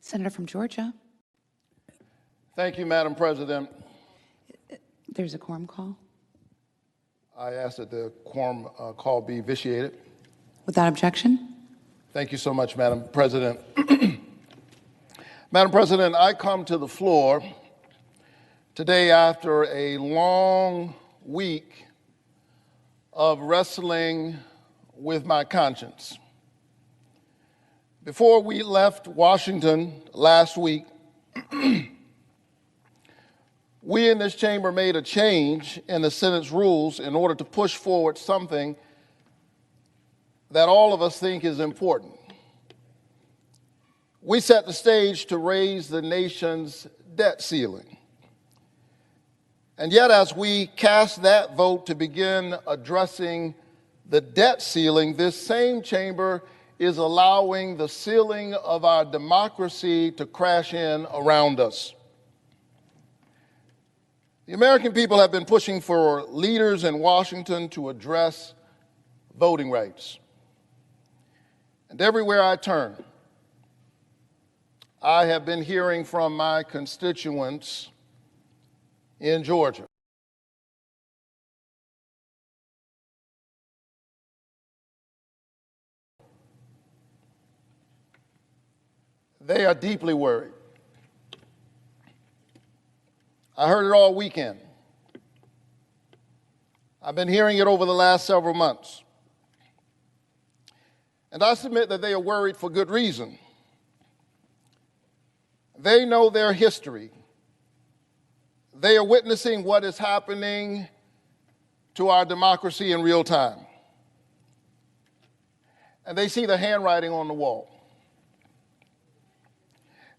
Senator from Georgia. Thank you, Madam President. There's a quorum call. I ask that the quorum call be vitiated. Without objection. Thank you so much, Madam President. Madam President, I come to the floor today after a long week of wrestling with my conscience. Before we left Washington last week, we in this chamber made a change in the Senate's rules in order to push forward something that all of us think is important. We set the stage to raise the nation's debt ceiling. And yet, as we cast that vote to begin addressing the debt ceiling, this same chamber is allowing the ceiling of our democracy to crash in around us. The American people have been pushing for leaders in Washington to address voting rights. And everywhere I turn, I have been hearing from my constituents in Georgia. They are deeply worried. I heard it all weekend. I've been hearing it over the last several months. And I submit that they are worried for good reason. They know their history. They are witnessing what is happening to our democracy in real time. And they see the handwriting on the wall.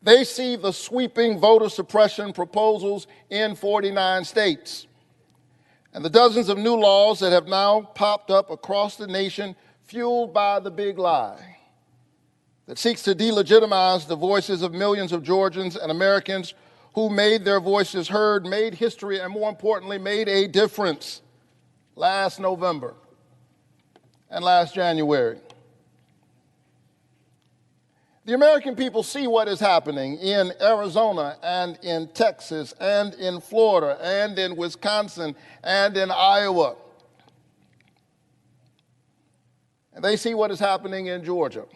They see the sweeping voter suppression proposals in 49 states and the dozens of new laws that have now popped up across the nation, fueled by the big lie that seeks to delegitimize the voices of millions of Georgians and Americans who made their voices heard, made history, and more importantly, made a difference last November and last January. The American people see what is happening in Arizona and in Texas and in Florida and in Wisconsin and in Iowa. And they see what is happening in Georgia,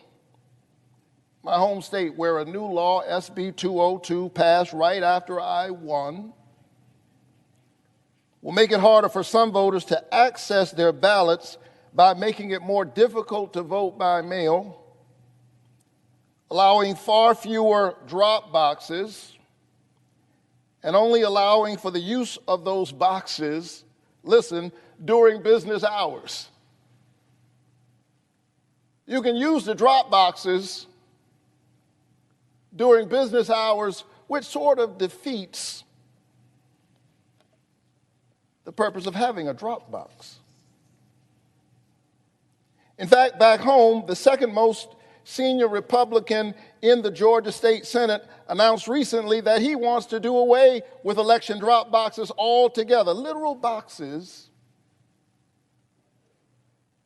my home state, where a new law, SB 202, passed right after I won, will make it harder for some voters to access their ballots by making it more difficult to vote by mail, allowing far fewer drop boxes, and only allowing for the use of those boxes, listen, during business hours. You can use the drop boxes during business hours, which sort of defeats the purpose of having a drop box. In fact, back home, the second most senior Republican in the Georgia State Senate announced recently that he wants to do away with election drop boxes altogether, literal boxes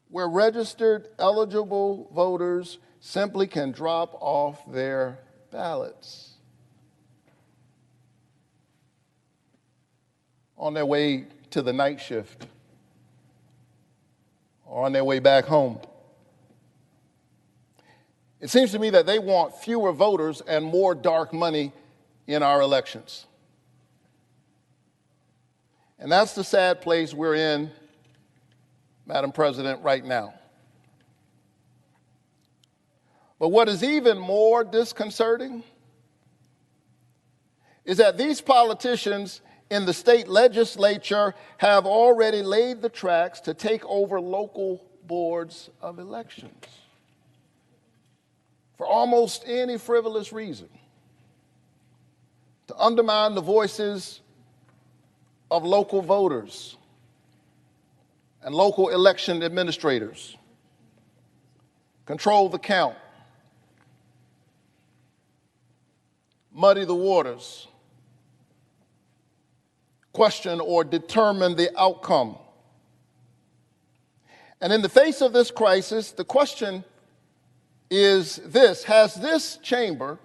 where registered eligible voters simply can drop off their ballots on their way to the night shift or on their way back home. It seems to me that they want fewer voters and more dark money in our elections. And that's the sad place we're in, Madam President, right now. But what is even more disconcerting is that these politicians in the state legislature have already laid the tracks to take over local boards of elections for almost any frivolous reason, to undermine the voices of local voters and local election administrators, control the count, muddy the waters, question or determine the outcome. And in the face of this crisis, the question is this: has this chamber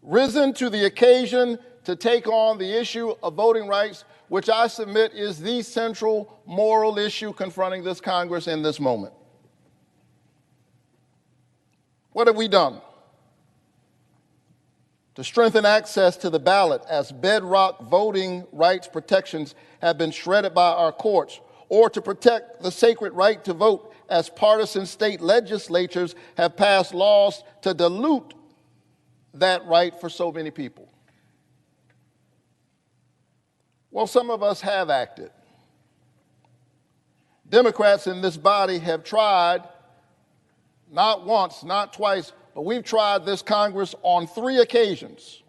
risen to the occasion to take on the issue of voting rights, which I submit is the central moral issue confronting this Congress in this moment. What have we done to strengthen access to the ballot as bedrock voting rights protections have been shredded by our courts, or to protect the sacred right to vote as partisan state legislatures have passed laws to dilute that right for so many people? Well, some of us have acted. Democrats in this body have tried, not once, not twice, but we've tried this Congress on 3 occasions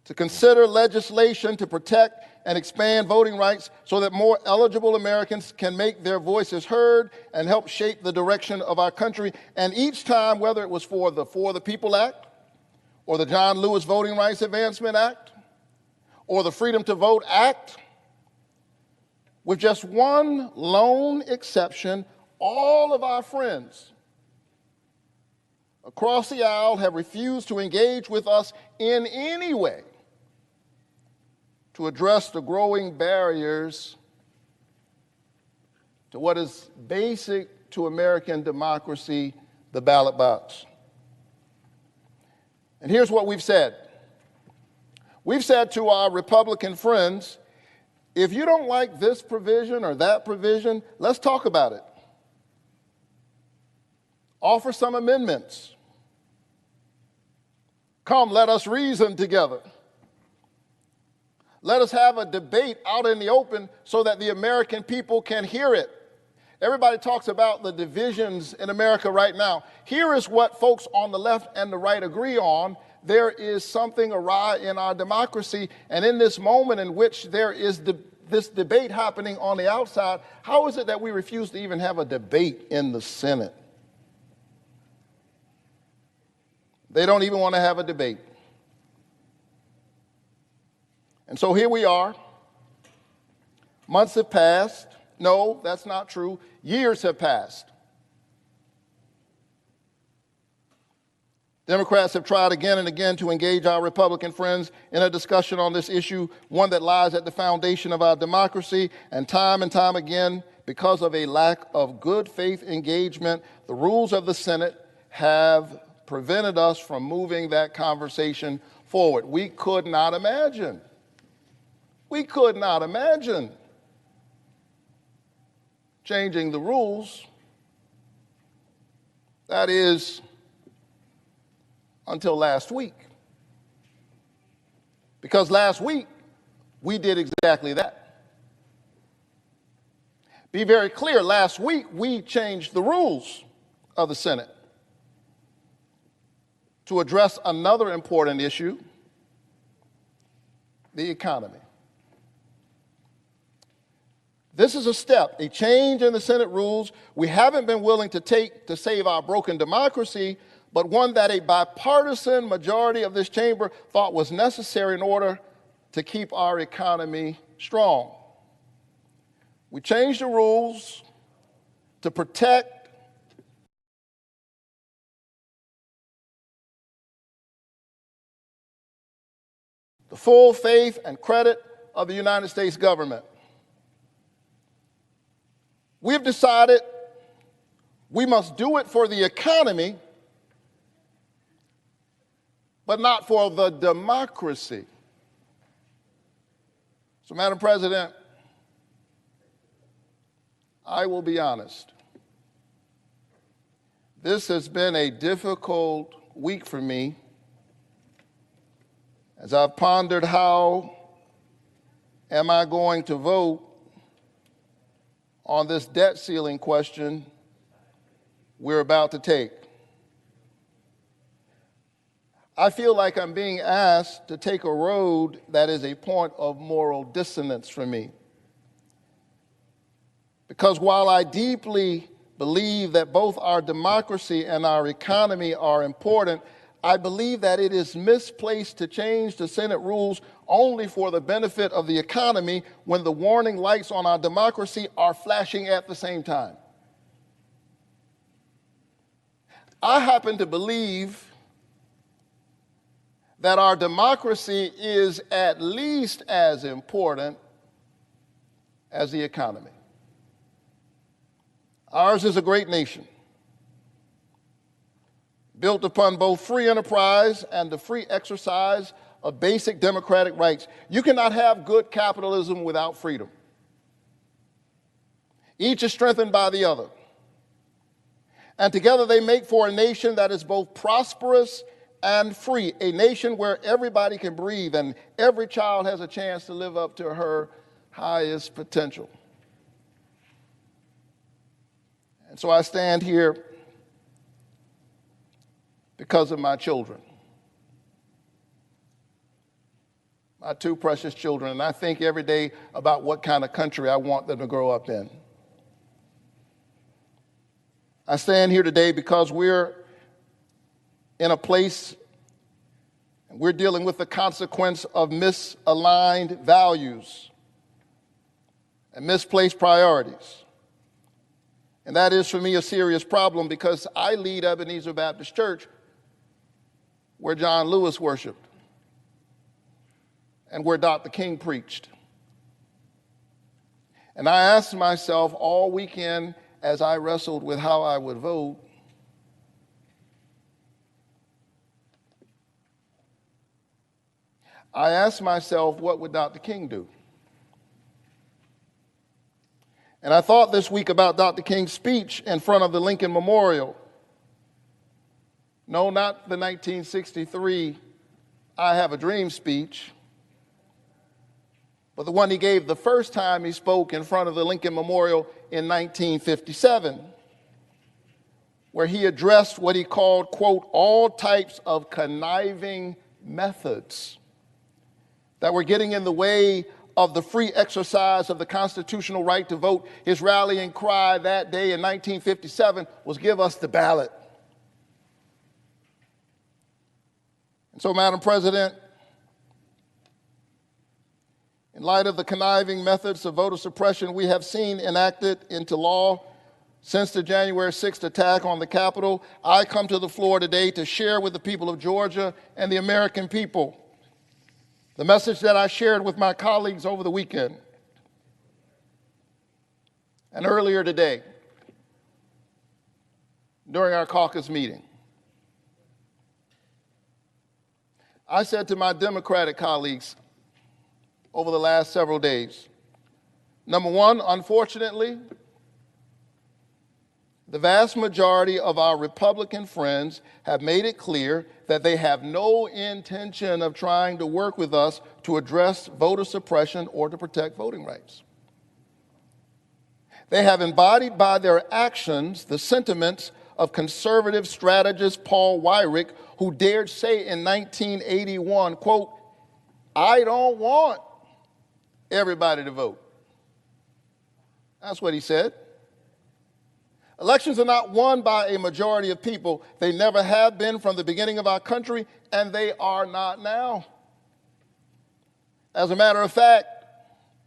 to consider legislation to protect and expand voting rights so that more eligible Americans can make their voices heard and help shape the direction of our country. And each time, whether it was for the People Act, or the John Lewis Voting Rights Advancement Act, or the Freedom to Vote Act, with just one lone exception, all of our friends across the aisle have refused to engage with us in any way to address the growing barriers to what is basic to American democracy, the ballot box. And here's what we've said. We've said to our Republican friends, if you don't like this provision or that provision, let's talk about it. Offer some amendments. Come, let us reason together. Let us have a debate out in the open so that the American people can hear it. Everybody talks about the divisions in America right now. Here is what folks on the left and the right agree on. There is something awry in our democracy, and in this moment in which there is this debate happening on the outside, how is it that we refuse to even have a debate in the Senate? They don't even want to have a debate. And so here we are. Months have passed. No, that's not true. Years have passed. Democrats have tried again and again to engage our Republican friends in a discussion on this issue, one that lies at the foundation of our democracy, and time again, because of a lack of good faith engagement, the rules of the Senate have prevented us from moving that conversation forward. We could not imagine changing the rules. That is, until last week. Because last week, we did exactly that. Be very clear, last week, we changed the rules of the Senate to address another important issue, the economy. This is a step, a change in the Senate rules we haven't been willing to take to save our broken democracy, but one that a bipartisan majority of this chamber thought was necessary in order to keep our economy strong. We changed the rules to protect the full faith and credit of the United States government. We've decided we must do it for the economy, but not for the democracy. So, Madam President, I will be honest. This has been a difficult week for me as I've pondered how am I going to vote on this debt ceiling question we're about to take. I feel like I'm being asked to take a road that is a point of moral dissonance for me. Because while I deeply believe that both our democracy and our economy are important, I believe that it is misplaced to change the Senate rules only for the benefit of the economy when the warning lights on our democracy are flashing at the same time. I happen to believe that our democracy is at least as important as the economy. Ours is a great nation, built upon both free enterprise and the free exercise of basic democratic rights. You cannot have good capitalism without freedom. Each is strengthened by the other. And together they make for a nation that is both prosperous and free, a nation where everybody can breathe and every child has a chance to live up to her highest potential. And so I stand here because of my children, my two precious children, and I think every day about what kind of country I want them to grow up in. I stand here today because we're in a place and we're dealing with the consequence of misaligned values and misplaced priorities. And that is, for me, a serious problem because I lead Ebenezer Baptist Church where John Lewis worshiped and where Dr. King preached. And I asked myself all weekend as I wrestled with how I would vote, I asked myself, what would Dr. King do? And I thought this week about Dr. King's speech in front of the Lincoln Memorial. No, not the 1963 I Have a Dream speech, but the one he gave the first time he spoke in front of the Lincoln Memorial in 1957, where he addressed what he called, quote, all types of conniving methods that were getting in the way of the free exercise of the constitutional right to vote. His rallying cry that day in 1957 was, give us the ballot. And so, Madam President, in light of the conniving methods of voter suppression we have seen enacted into law since the January 6th attack on the Capitol, I come to the floor today to share with the people of Georgia and the American people the message that I shared with my colleagues over the weekend and earlier today during our caucus meeting. I said to my Democratic colleagues over the last several days, number one, unfortunately, the vast majority of our Republican friends have made it clear that they have no intention of trying to work with us to address voter suppression or to protect voting rights. They have embodied by their actions the sentiments of conservative strategist Paul Weyrich, who dared say in 1981, quote, I don't want everybody to vote. That's what he said. Elections are not won by a majority of people. They never have been from the beginning of our country, and they are not now. As a matter of fact,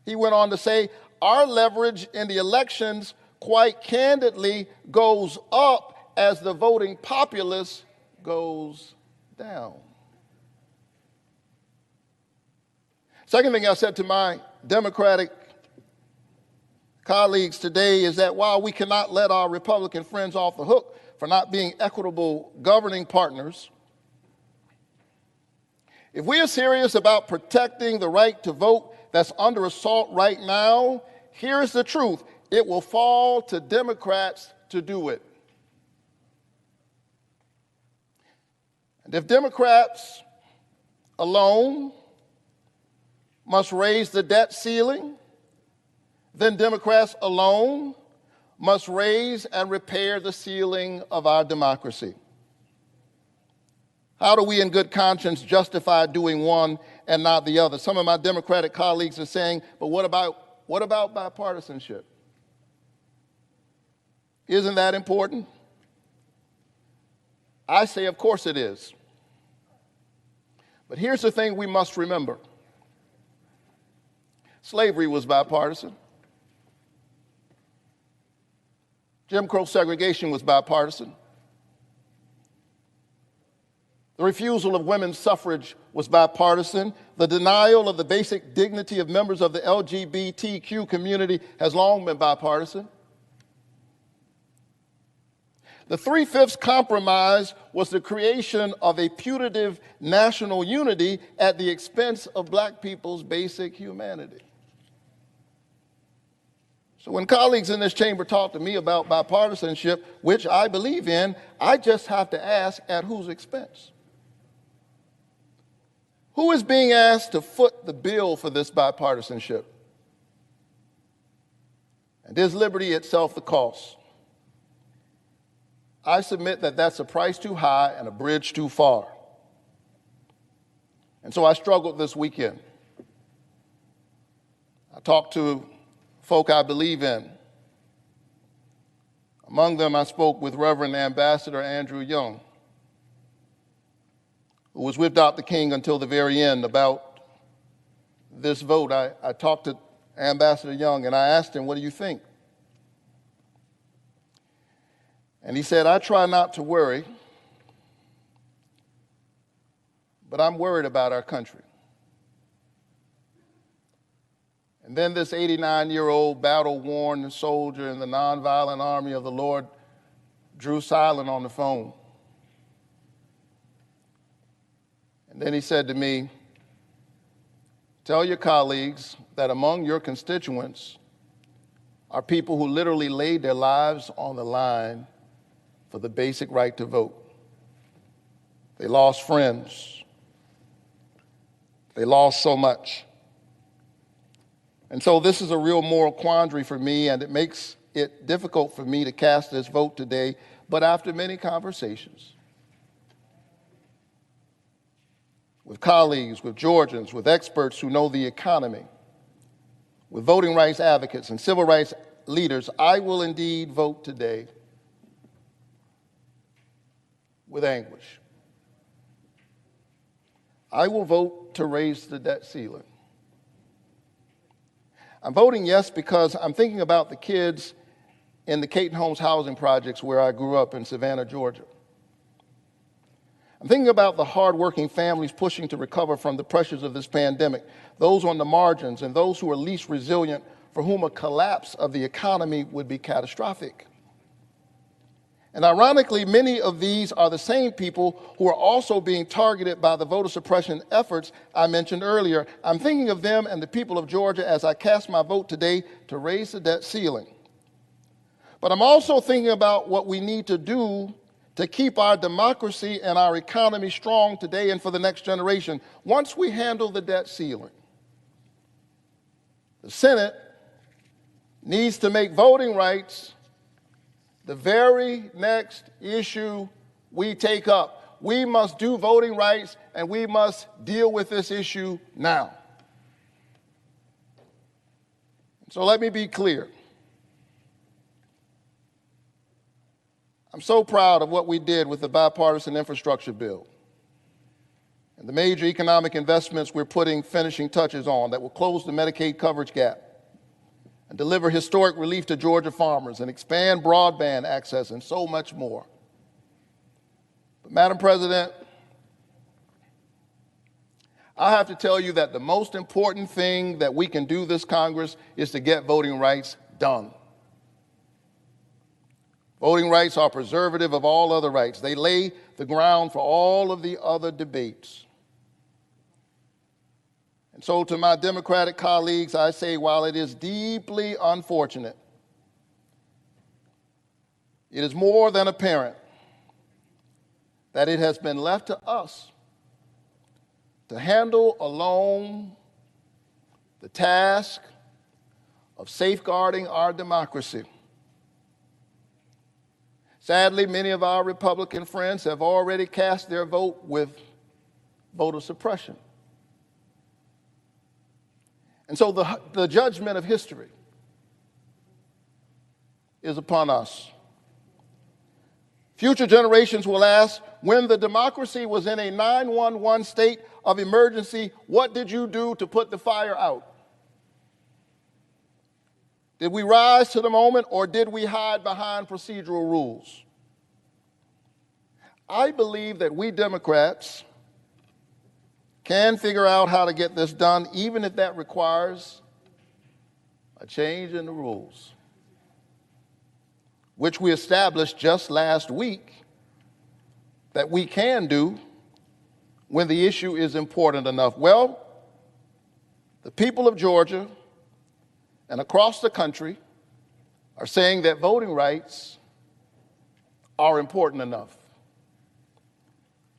he went on to say, our leverage in the elections quite candidly goes up as the voting populace goes down. Second thing I said to my Democratic colleagues today is that while we cannot let our Republican friends off the hook for not being equitable governing partners, if we are serious about protecting the right to vote that's under assault right now, here's the truth. It will fall to Democrats to do it. And if Democrats alone must raise the debt ceiling, then Democrats alone must raise and repair the ceiling of our democracy. How do we in good conscience justify doing one and not the other? Some of my Democratic colleagues are saying, but what about bipartisanship? Isn't that important? I say, of course it is. But here's the thing we must remember. Slavery was bipartisan. Jim Crow segregation was bipartisan. The refusal of women's suffrage was bipartisan. The denial of the basic dignity of members of the LGBTQ community has long been bipartisan. The 3/5 compromise was the creation of a putative national unity at the expense of black people's basic humanity. So when colleagues in this chamber talk to me about bipartisanship, which I believe in, I just have to ask, at whose expense? Who is being asked to foot the bill for this bipartisanship? And is liberty itself the cost? I submit that that's a price too high and a bridge too far. And so I struggled this weekend. I talked to folk I believe in. Among them, I spoke with Reverend Ambassador Andrew Young, who was with Dr. King until the very end about this vote. I talked to Ambassador Young and I asked him, what do you think? And he said, I try not to worry, but I'm worried about our country. And then this 89-year-old battle-worn soldier in the nonviolent army of the Lord drew silent on the phone. And then he said to me, tell your colleagues that among your constituents are people who literally laid their lives on the line for the basic right to vote. They lost friends. They lost so much. And so this is a real moral quandary for me, and it makes it difficult for me to cast this vote today. But after many conversations with colleagues, with Georgians, with experts who know the economy, with voting rights advocates and civil rights leaders, I will indeed vote today with anguish. I will vote to raise the debt ceiling. I'm voting yes because I'm thinking about the kids in the Caton Homes housing projects where I grew up in Savannah, Georgia. I'm thinking about the hardworking families pushing to recover from the pressures of this pandemic, those on the margins and those who are least resilient, for whom a collapse of the economy would be catastrophic. And ironically, many of these are the same people who are also being targeted by the voter suppression efforts I mentioned earlier. I'm thinking of them and the people of Georgia as I cast my vote today to raise the debt ceiling. But I'm also thinking about what we need to do to keep our democracy and our economy strong today and for the next generation. Once we handle the debt ceiling, the Senate needs to make voting rights the very next issue we take up. We must do voting rights, and we must deal with this issue now. So let me be clear. I'm so proud of what we did with the bipartisan infrastructure bill and the major economic investments we're putting finishing touches on that will close the Medicaid coverage gap and deliver historic relief to Georgia farmers and expand broadband access and so much more. But Madam President, I have to tell you that the most important thing that we can do this Congress is to get voting rights done. Voting rights are preservative of all other rights. They lay the ground for all of the other debates. And so to my Democratic colleagues, I say, while it is deeply unfortunate, it is more than apparent that it has been left to us to handle alone the task of safeguarding our democracy. Sadly, many of our Republican friends have already cast their vote with voter suppression. And so the judgment of history is upon us. Future generations will ask, when the democracy was in a 911 state of emergency, what did you do to put the fire out? Did we rise to the moment, or did we hide behind procedural rules? I believe that we Democrats can figure out how to get this done, even if that requires a change in the rules, which we established just last week that we can do when the issue is important enough. Well, the people of Georgia and across the country are saying that voting rights are important enough.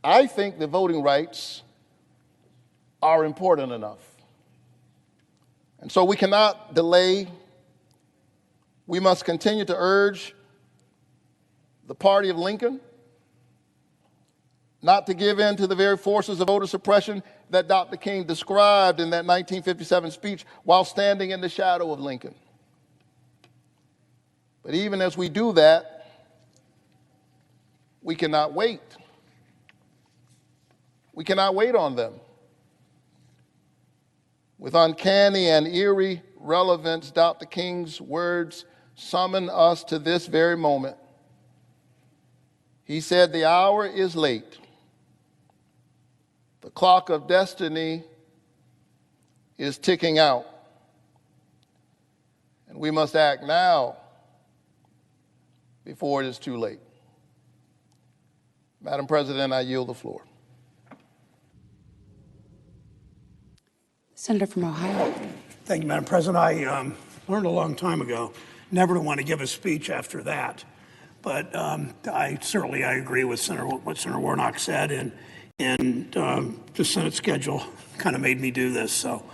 I think the voting rights are important enough. And so we cannot delay. We must continue to urge the party of Lincoln not to give in to the very forces of voter suppression that Dr. King described in that 1957 speech while standing in the shadow of Lincoln. But even as we do that, we cannot wait. We cannot wait on them. With uncanny and eerie relevance, Dr. King's words summon us to this very moment. He said, "The hour is late. The clock of destiny is ticking out, and we must act now before it is too late." Madam President, I yield the floor. Senator from Ohio. Thank you, Madam President. I learned a long time ago never to want to give a speech after that. But I agree with what Senator Warnock said, and the Senate schedule kind of made me do this. So